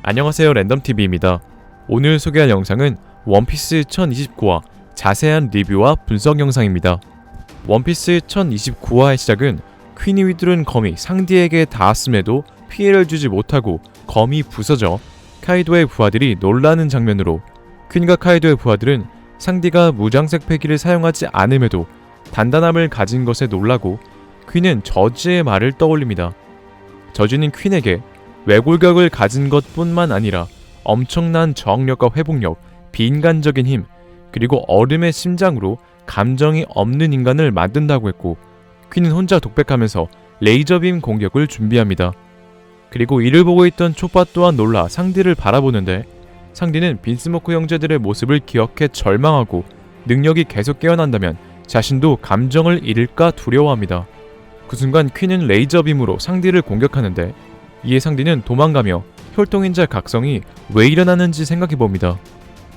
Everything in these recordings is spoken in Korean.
안녕하세요, 랜덤TV입니다. 오늘 소개할 영상은 원피스 1029화 자세한 리뷰와 분석 영상입니다. 원피스 1029화의 시작은 퀸이 휘두른 검이 상디에게 닿았음에도 피해를 주지 못하고 검이 부서져 카이도의 부하들이 놀라는 장면으로, 퀸과 카이도의 부하들은 상디가 무장색 패기를 사용하지 않음에도 단단함을 가진 것에 놀라고 퀸은 저지의 말을 떠올립니다. 저지는 퀸에게 외골격을 가진 것뿐만 아니라 엄청난 저항력과 회복력, 비인간적인 힘, 그리고 얼음의 심장으로 감정이 없는 인간을 만든다고 했고, 퀸은 혼자 독백하면서 레이저빔 공격을 준비합니다. 그리고 이를 보고 있던 초파 또한 놀라 상디를 바라보는데, 상디는 빈스모크 형제들의 모습을 기억해 절망하고 능력이 계속 깨어난다면 자신도 감정을 잃을까 두려워합니다. 그 순간 퀸은 레이저빔으로 상디를 공격하는데, 이에 상디는 도망가며 혈통인자 각성이 왜 일어나는지 생각해봅니다.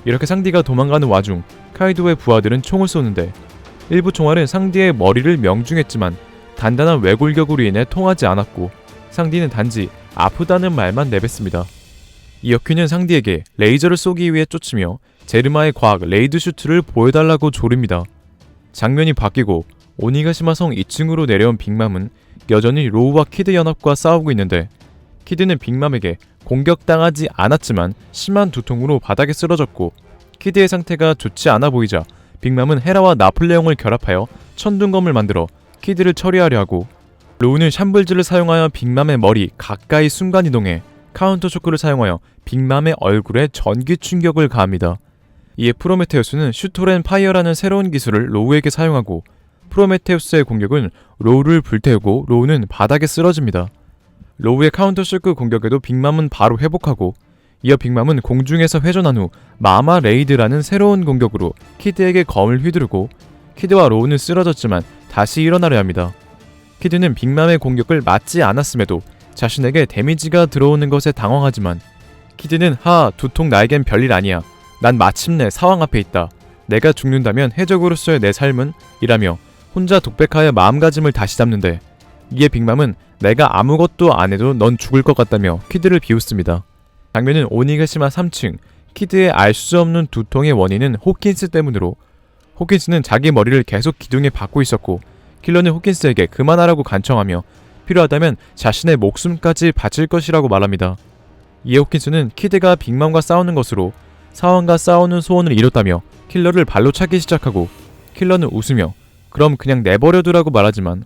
이렇게 상디가 도망가는 와중 카이도의 부하들은 총을 쏘는데, 일부 총알은 상디의 머리를 명중했지만 단단한 외골격으로 인해 통하지 않았고, 상디는 단지 아프다는 말만 내뱉습니다. 이어 퀸은 상디에게 레이저를 쏘기 위해 쫓으며 제르마의 과학 레이드 슈트를 보여달라고 조릅니다. 장면이 바뀌고 오니가시마성 2층으로 내려온 빅맘은 여전히 로우와 키드 연합과 싸우고 있는데, 키드는 빅맘에게 공격당하지 않았지만 심한 두통으로 바닥에 쓰러졌고, 키드의 상태가 좋지 않아 보이자 빅맘은 헤라와 나폴레옹을 결합하여 천둥검을 만들어 키드를 처리하려 하고, 로우는 샴블즈를 사용하여 빅맘의 머리 가까이 순간이동해 카운터 쇼크를 사용하여 빅맘의 얼굴에 전기 충격을 가합니다. 이에 프로메테우스는 슈토렌 파이어라는 새로운 기술을 로우에게 사용하고, 프로메테우스의 공격은 로우를 불태우고 로우는 바닥에 쓰러집니다. 로우의 카운터 쇼크 공격에도 빅맘은 바로 회복하고, 이어 빅맘은 공중에서 회전한 후 마마 레이드라는 새로운 공격으로 키드에게 검을 휘두르고, 키드와 로우는 쓰러졌지만 다시 일어나려 합니다. 키드는 빅맘의 공격을 맞지 않았음에도 자신에게 데미지가 들어오는 것에 당황하지만, 키드는 두통 나에겐 별일 아니야. 난 마침내 사왕 앞에 있다. 내가 죽는다면 해적으로서의 내 삶은? 이라며 혼자 독백하여 마음가짐을 다시 잡는데, 이에 빅맘은 내가 아무것도 안 해도 넌 죽을 것 같다며 키드를 비웃습니다. 장면은 오니가시마 3층, 키드의 알 수 없는 두통의 원인은 호킨스 때문으로, 호킨스는 자기 머리를 계속 기둥에 박고 있었고, 킬러는 호킨스에게 그만하라고 간청하며 필요하다면 자신의 목숨까지 바칠 것이라고 말합니다. 이에 호킨스는 키드가 빅맘과 싸우는 것으로 사왕과 싸우는 소원을 이뤘다며 킬러를 발로 차기 시작하고, 킬러는 웃으며 그럼 그냥 내버려두라고 말하지만,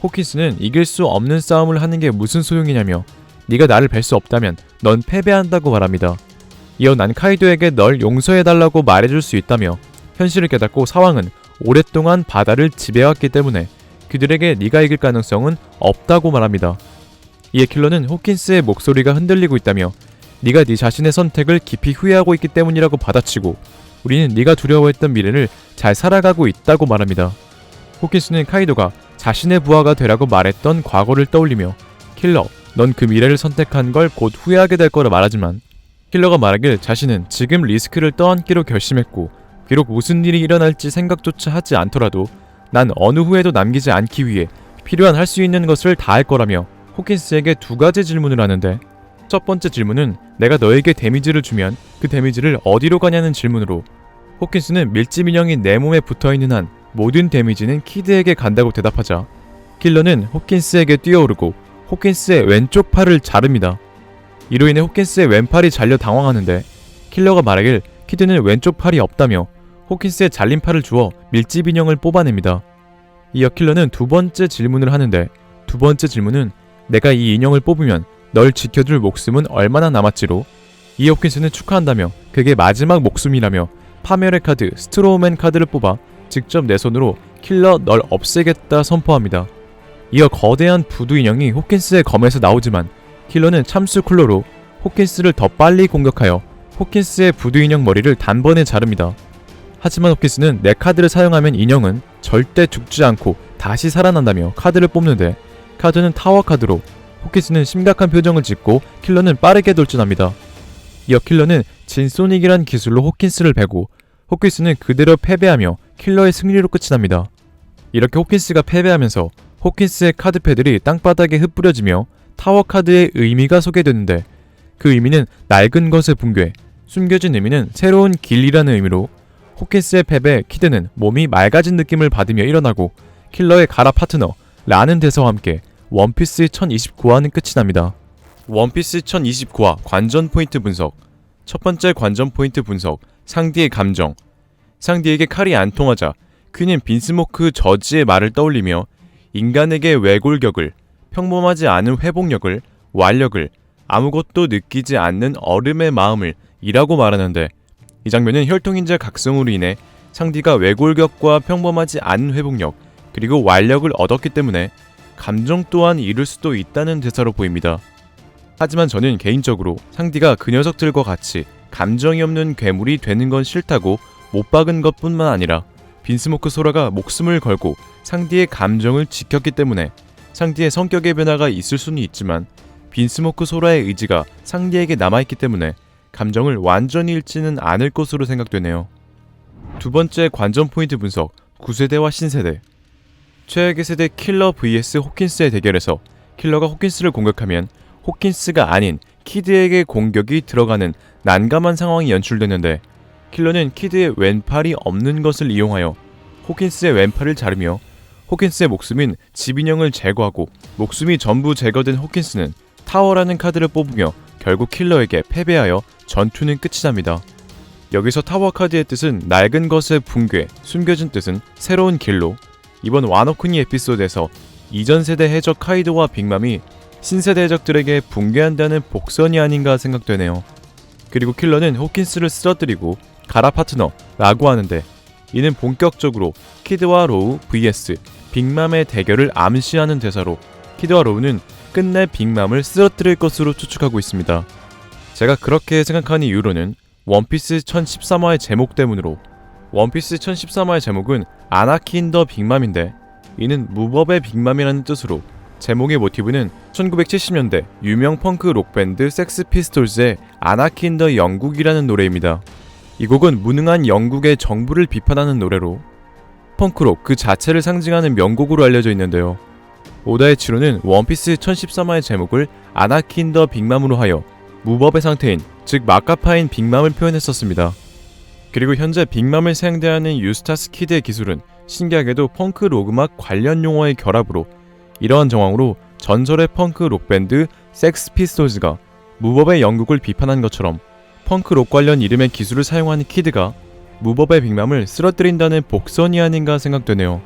호킨스는 이길 수 없는 싸움을 하는 게 무슨 소용이냐며 네가 나를 뵐 수 없다면 넌 패배한다고 말합니다. 이어 난 카이도에게 널 용서해달라고 말해줄 수 있다며 현실을 깨닫고 사왕은 오랫동안 바다를 지배해왔기 때문에 그들에게 네가 이길 가능성은 없다고 말합니다. 이에 킬러는 호킨스의 목소리가 흔들리고 있다며 네가 네 자신의 선택을 깊이 후회하고 있기 때문이라고 받아치고, 우리는 네가 두려워했던 미래를 잘 살아가고 있다고 말합니다. 호킨스는 카이도가 자신의 부하가 되라고 말했던 과거를 떠올리며 킬러, 넌 그 미래를 선택한 걸 곧 후회하게 될 거라 말하지만, 킬러가 말하길 자신은 지금 리스크를 떠안기로 결심했고, 비록 무슨 일이 일어날지 생각조차 하지 않더라도 난 어느 후회도 남기지 않기 위해 필요한 할 수 있는 것을 다 할 거라며 호킨스에게 두 가지 질문을 하는데, 첫 번째 질문은 내가 너에게 데미지를 주면 그 데미지를 어디로 가냐는 질문으로, 호킨스는 밀집 인형이 내 몸에 붙어있는 한 모든 데미지는 키드에게 간다고 대답하자, 킬러는 호킨스에게 뛰어오르고 호킨스의 왼쪽 팔을 자릅니다. 이로 인해 호킨스의 왼팔이 잘려 당황하는데, 킬러가 말하길 키드는 왼쪽 팔이 없다며 호킨스의 잘린 팔을 주어 밀집 인형을 뽑아냅니다. 이어 킬러는 두 번째 질문을 하는데, 두 번째 질문은 내가 이 인형을 뽑으면 널 지켜줄 목숨은 얼마나 남았지로, 이어 호킨스는 축하한다며 그게 마지막 목숨이라며 파멸의 카드 스트로우맨 카드를 뽑아 직접 내 손으로 킬러 널 없애겠다 선포합니다. 이어 거대한 부두 인형이 호킨스의 검에서 나오지만, 킬러는 참수 쿨러로 호킨스를 더 빨리 공격하여 호킨스의 부두 인형 머리를 단번에 자릅니다. 하지만 호킨스는 내 카드를 사용하면 인형은 절대 죽지 않고 다시 살아난다며 카드를 뽑는데, 카드는 타워 카드로 호킨스는 심각한 표정을 짓고 킬러는 빠르게 돌진합니다. 이어 킬러는 진소닉이란 기술로 호킨스를 베고, 호킨스는 그대로 패배하며 킬러의 승리로 끝이 납니다. 이렇게 호킨스가 패배하면서 호킨스의 카드패들이 땅바닥에 흩뿌려지며 타워 카드의 의미가 소개되는데, 그 의미는 낡은 것의 붕괴, 숨겨진 의미는 새로운 길이라는 의미로 호킨스의 패배 키드는 몸이 맑아진 느낌을 받으며 일어나고 킬러의 가라 파트너 라는 대사와 함께 원피스 1029화는 끝이 납니다. 원피스 1029화 관전 포인트 분석. 첫 번째 관전 포인트 분석, 상디의 감정. 상디에게 칼이 안 통하자 퀸은 빈스모크 저지의 말을 떠올리며 인간에게 외골격을, 평범하지 않은 회복력을, 완력을, 아무것도 느끼지 않는 얼음의 마음을 이라고 말하는데, 이 장면은 혈통인자 각성으로 인해 상디가 외골격과 평범하지 않은 회복력 그리고 완력을 얻었기 때문에 감정 또한 이룰 수도 있다는 대사로 보입니다. 하지만 저는 개인적으로 상디가 그 녀석들과 같이 감정이 없는 괴물이 되는 건 싫다고 못 박은 것뿐만 아니라 빈스모크 소라가 목숨을 걸고 상디의 감정을 지켰기 때문에 상디의 성격의 변화가 있을 수는 있지만 빈스모크 소라의 의지가 상디에게 남아있기 때문에 감정을 완전히 잃지는 않을 것으로 생각되네요. 두 번째 관전 포인트 분석, 9세대와 신세대. 최악의 세대 킬러 vs 호킨스의 대결에서 킬러가 호킨스를 공격하면 호킨스가 아닌 키드에게 공격이 들어가는 난감한 상황이 연출되는데, 킬러는 키드의 왼팔이 없는 것을 이용하여 호킨스의 왼팔을 자르며 호킨스의 목숨인 집인형을 제거하고, 목숨이 전부 제거된 호킨스는 타워라는 카드를 뽑으며 결국 킬러에게 패배하여 전투는 끝이 납니다. 여기서 타워 카드의 뜻은 낡은 것의 붕괴, 숨겨진 뜻은 새로운 길로, 이번 와노쿠니 에피소드에서 이전 세대 해적 카이도와 빅맘이 신세대 해적들에게 붕괴한다는 복선이 아닌가 생각되네요. 그리고 킬러는 호킨스를 쓰러뜨리고 가라 파트너 라고 하는데, 이는 본격적으로 키드와 로우 vs 빅맘의 대결을 암시하는 대사로 키드와 로우는 끝내 빅맘을 쓰러뜨릴 것으로 추측하고 있습니다. 제가 그렇게 생각하는 이유로는 원피스 1013화의 제목 때문으로, 원피스 1013화의 제목은 아나키 인 더 빅맘인데 이는 무법의 빅맘이라는 뜻으로 제목의 모티브는 1970년대 유명 펑크 록밴드 섹스 피스톨즈의 아나키 인 더 영국이라는 노래입니다. 이 곡은 무능한 영국의 정부를 비판하는 노래로 펑크록 그 자체를 상징하는 명곡으로 알려져 있는데요. 오다의 치로는 원피스 1013화의 제목을 아나키 인 더 빅맘으로 하여 무법의 상태인, 즉 마카파인 빅맘을 표현했었습니다. 그리고 현재 빅맘을 사용대하는 유스타스 키드의 기술은 신기하게도 펑크 록 음악 관련 용어의 결합으로, 이러한 정황으로 전설의 펑크 록밴드 섹스 피스톨즈가 무법의 영국을 비판한 것처럼 펑크 록 관련 이름의 기술을 사용하는 키드가 무법의 빅맘을 쓰러뜨린다는 복선이 아닌가 생각되네요.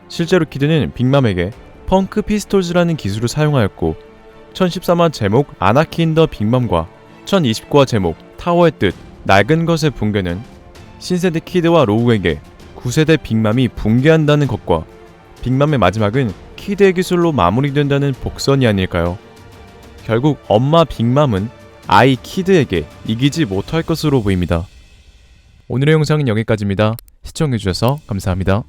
실제로 키드는 빅맘에게 펑크 피스톨즈라는 기술을 사용하였고, 1013화 제목 아나키 인 더 빅맘과 1029화 제목 타워의 뜻 낡은 것의 붕괴는 신세대 키드와 로우에게 9세대 빅맘이 붕괴한다는 것과 빅맘의 마지막은 키드의 기술로 마무리된다는 복선이 아닐까요? 결국 엄마 빅맘은 아이 키드에게 이기지 못할 것으로 보입니다. 오늘의 영상은 여기까지입니다. 시청해주셔서 감사합니다.